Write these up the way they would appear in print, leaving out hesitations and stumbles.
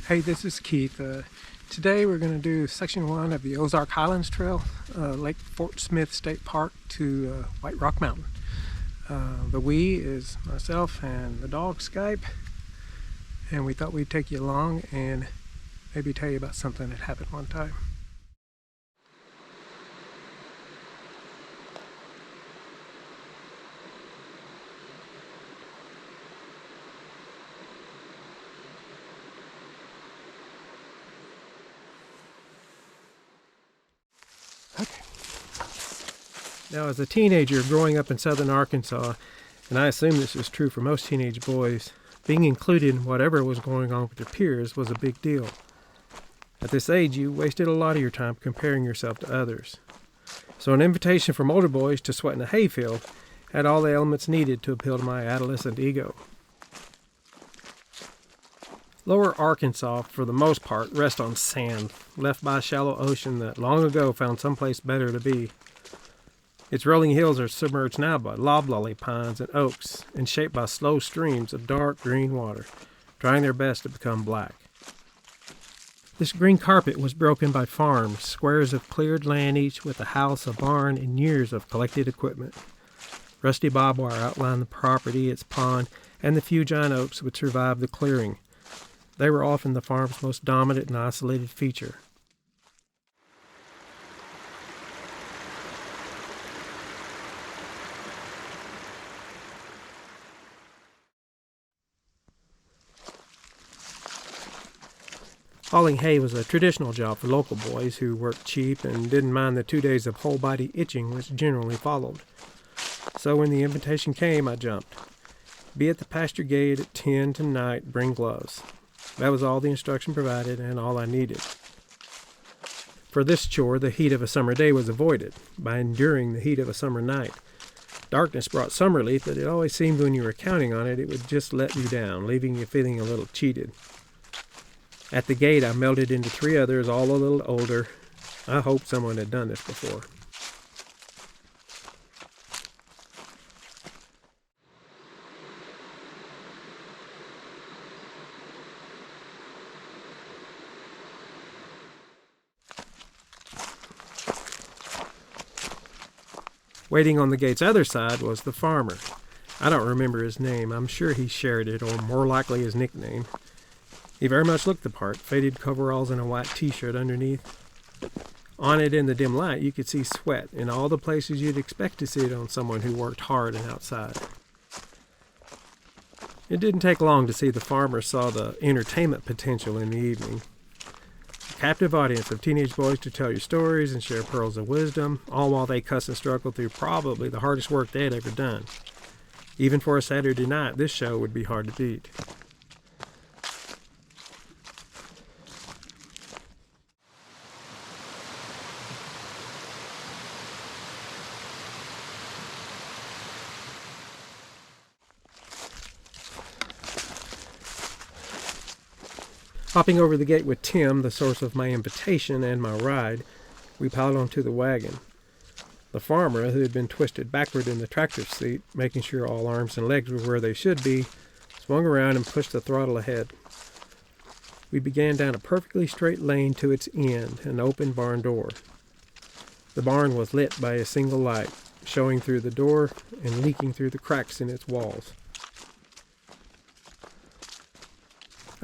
Hey, this is Keith. Today we're going to do section 1 of the Ozark Highlands Trail, Lake Fort Smith State Park to White Rock Mountain. The we is myself and the dog Skype, and we thought we'd take you along and maybe tell you about something that happened one time. Okay. Now, as a teenager growing up in southern Arkansas, and I assume this is true for most teenage boys, being included in whatever was going on with your peers was a big deal. At this age, you wasted a lot of your time comparing yourself to others. So an invitation from older boys to sweat in a hayfield had all the elements needed to appeal to my adolescent ego. Lower Arkansas, for the most part, rests on sand, left by a shallow ocean that long ago found someplace better to be. Its rolling hills are submerged now by loblolly pines and oaks, and shaped by slow streams of dark green water, trying their best to become black. This green carpet was broken by farms, squares of cleared land each with a house, a barn, and years of collected equipment. Rusty barbed wire outlined the property, its pond, and the few giant oaks which survived the clearing. They were often the farm's most dominant and isolated feature. Hauling hay was a traditional job for local boys who worked cheap and didn't mind the 2 days of whole-body itching which generally followed. So when the invitation came, I jumped. Be at the pasture gate at 10 tonight, bring gloves. That was all the instruction provided and all I needed. For this chore, the heat of a summer day was avoided by enduring the heat of a summer night. Darkness brought some relief, but it always seemed when you were counting on it, it would just let you down, leaving you feeling a little cheated. At the gate, I melted into 3 others, all a little older. I hoped someone had done this before. Waiting on the gate's other side was the farmer. I don't remember his name. I'm sure he shared it, or more likely his nickname. He very much looked the part, faded coveralls and a white t-shirt underneath. On it in the dim light, you could see sweat in all the places you'd expect to see it on someone who worked hard and outside. It didn't take long to see the farmer saw the entertainment potential in the evening. A captive audience of teenage boys to tell you stories and share pearls of wisdom, all while they cuss and struggle through probably the hardest work they had ever done. Even for a Saturday night, this show would be hard to beat. Hopping over the gate with Tim, the source of my invitation and my ride, we piled onto the wagon. The farmer, who had been twisted backward in the tractor seat, making sure all arms and legs were where they should be, swung around and pushed the throttle ahead. We began down a perfectly straight lane to its end, an open barn door. The barn was lit by a single light, showing through the door and leaking through the cracks in its walls.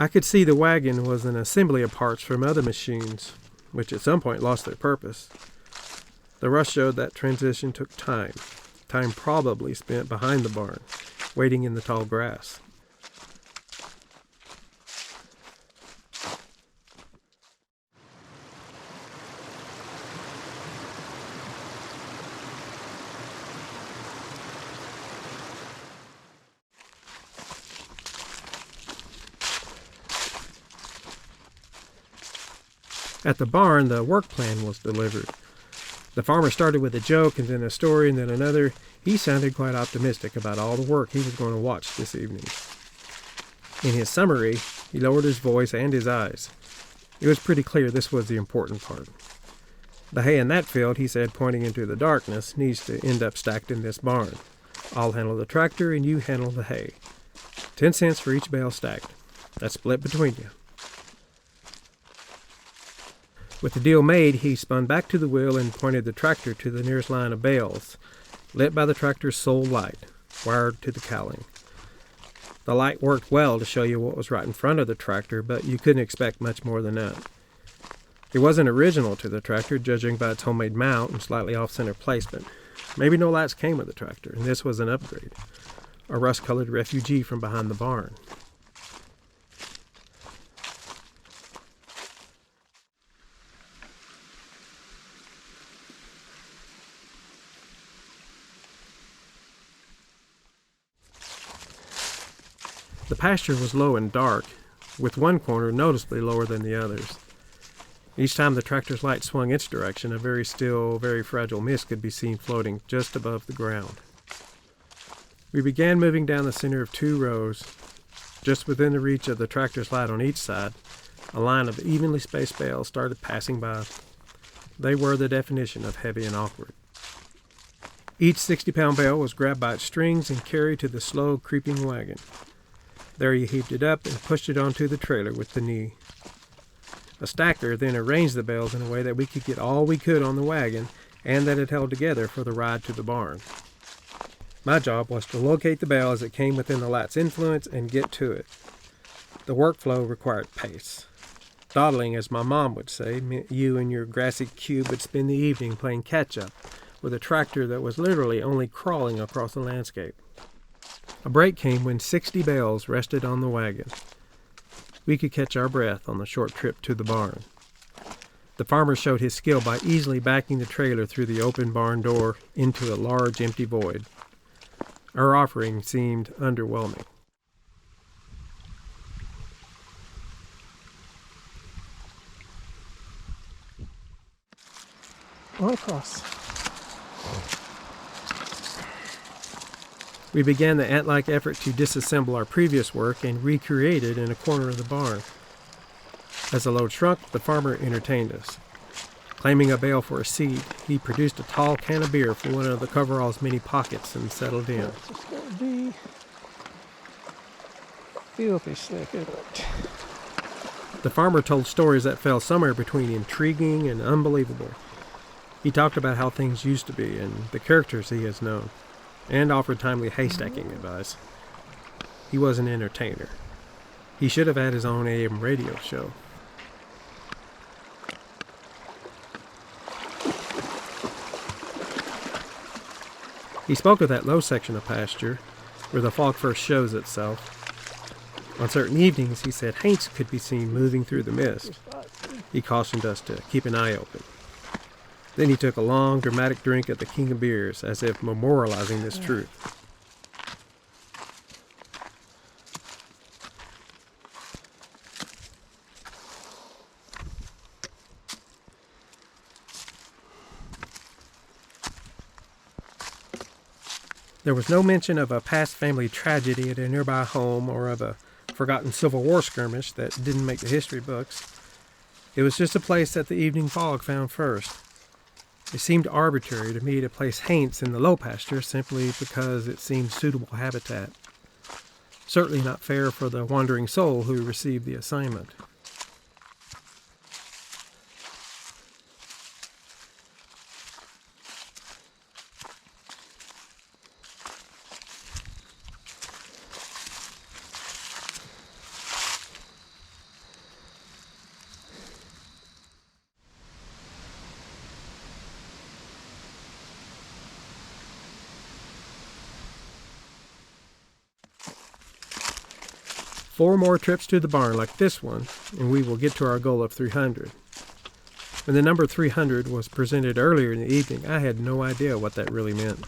I could see the wagon was an assembly of parts from other machines, which at some point lost their purpose. The rush showed that transition took time probably spent behind the barn, waiting in the tall grass. At the barn, the work plan was delivered. The farmer started with a joke and then a story and then another. He sounded quite optimistic about all the work he was going to watch this evening. In his summary, he lowered his voice and his eyes. It was pretty clear this was the important part. The hay in that field, he said, pointing into the darkness, needs to end up stacked in this barn. I'll handle the tractor and you handle the hay. 10 cents for each bale stacked. That's split between you. With the deal made, he spun back to the wheel and pointed the tractor to the nearest line of bales, lit by the tractor's sole light, wired to the cowling. The light worked well to show you what was right in front of the tractor, but you couldn't expect much more than that. It wasn't original to the tractor, judging by its homemade mount and slightly off-center placement. Maybe no lights came with the tractor, and this was an upgrade. A rust-colored refugee from behind the barn. The pasture was low and dark, with one corner noticeably lower than the others. Each time the tractor's light swung its direction, a very still, very fragile mist could be seen floating just above the ground. We began moving down the center of 2 rows. Just within the reach of the tractor's light on each side, a line of evenly spaced bales started passing by. They were the definition of heavy and awkward. Each 60-pound bale was grabbed by its strings and carried to the slow, creeping wagon. There you heaved it up and pushed it onto the trailer with the knee. A stacker then arranged the bales in a way that we could get all we could on the wagon and that it held together for the ride to the barn. My job was to locate the bale as it came within the light's influence and get to it. The workflow required pace. Dawdling, as my mom would say, meant you and your grassy cube would spend the evening playing catch-up with a tractor that was literally only crawling across the landscape. A break came when 60 bales rested on the wagon. We could catch our breath on the short trip to the barn. The farmer showed his skill by easily backing the trailer through the open barn door into a large empty void. Our offering seemed underwhelming. On across. We began the ant-like effort to disassemble our previous work and recreate it in a corner of the barn. As the load shrunk, the farmer entertained us. Claiming a bale for a seat, he produced a tall can of beer from one of the coverall's many pockets and settled in. It's just going to be filthy slick, isn't it? The farmer told stories that fell somewhere between intriguing and unbelievable. He talked about how things used to be and the characters he has known, and offered timely haystacking advice. He was an entertainer. He should have had his own AM radio show. He spoke of that low section of pasture, where the fog first shows itself. On certain evenings, he said Haints could be seen moving through the mist. He cautioned us to keep an eye open. Then he took a long, dramatic drink of the king of beers, as if memorializing this truth. There was no mention of a past family tragedy at a nearby home or of a forgotten Civil War skirmish that didn't make the history books. It was just a place that the evening fog found first. It seemed arbitrary to me to place Haints in the low pasture simply because it seemed suitable habitat. Certainly not fair for the wandering soul who received the assignment. Four more trips to the barn like this one, and we will get to our goal of 300. When the number 300 was presented earlier in the evening, I had no idea what that really meant.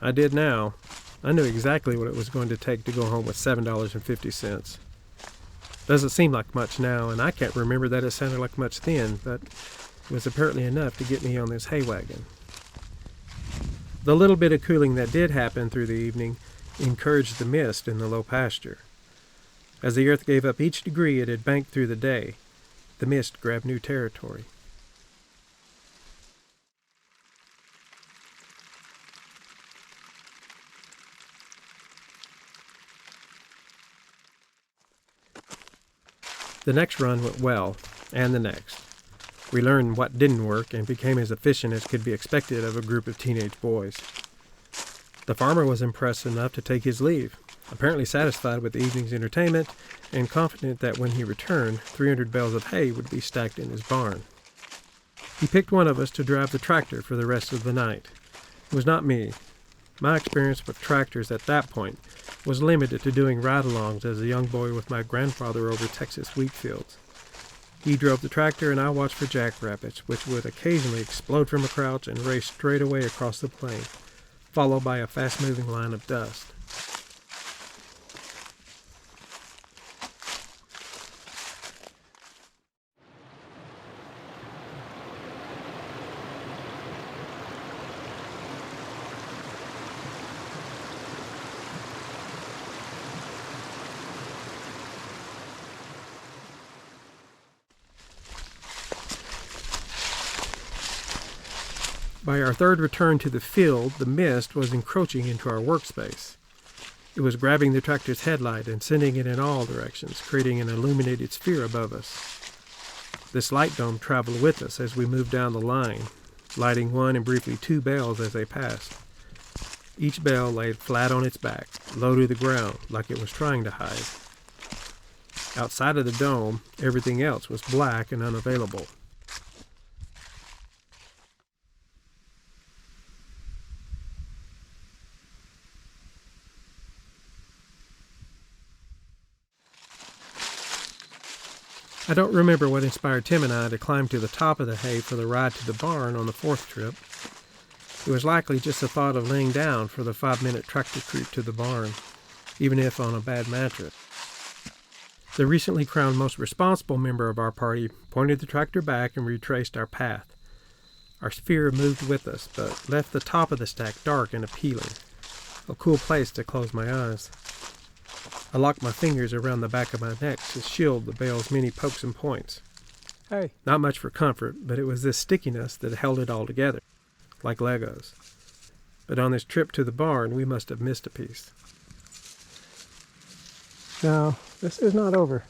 I did now. I knew exactly what it was going to take to go home with $7.50. Doesn't seem like much now, and I can't remember that it sounded like much then, but it was apparently enough to get me on this hay wagon. The little bit of cooling that did happen through the evening encouraged the mist in the low pasture. As the earth gave up each degree it had banked through the day, the mist grabbed new territory. The next run went well, and the next. We learned what didn't work and became as efficient as could be expected of a group of teenage boys. The farmer was impressed enough to take his leave, apparently satisfied with the evening's entertainment and confident that when he returned, 300 bales of hay would be stacked in his barn. He picked one of us to drive the tractor for the rest of the night. It was not me. My experience with tractors at that point was limited to doing ride-alongs as a young boy with my grandfather over Texas wheat fields. He drove the tractor and I watched for jackrabbits, which would occasionally explode from a crouch and race straight away across the plain, followed by a fast-moving line of dust. By our third return to the field, the mist was encroaching into our workspace. It was grabbing the tractor's headlight and sending it in all directions, creating an illuminated sphere above us. This light dome traveled with us as we moved down the line, lighting one and briefly two bales as they passed. Each bale laid flat on its back, low to the ground, like it was trying to hide. Outside of the dome, everything else was black and unavailable. I don't remember what inspired Tim and I to climb to the top of the hay for the ride to the barn on the fourth trip. It was likely just the thought of laying down for the 5-minute tractor trip to the barn, even if on a bad mattress. The recently crowned most responsible member of our party pointed the tractor back and retraced our path. Our sphere moved with us, but left the top of the stack dark and appealing, a cool place to close my eyes. I locked my fingers around the back of my neck to shield the bale's many pokes and points. Hey, not much for comfort, but it was this stickiness that held it all together, like Legos. But on this trip to the barn, we must have missed a piece. No, this is not over.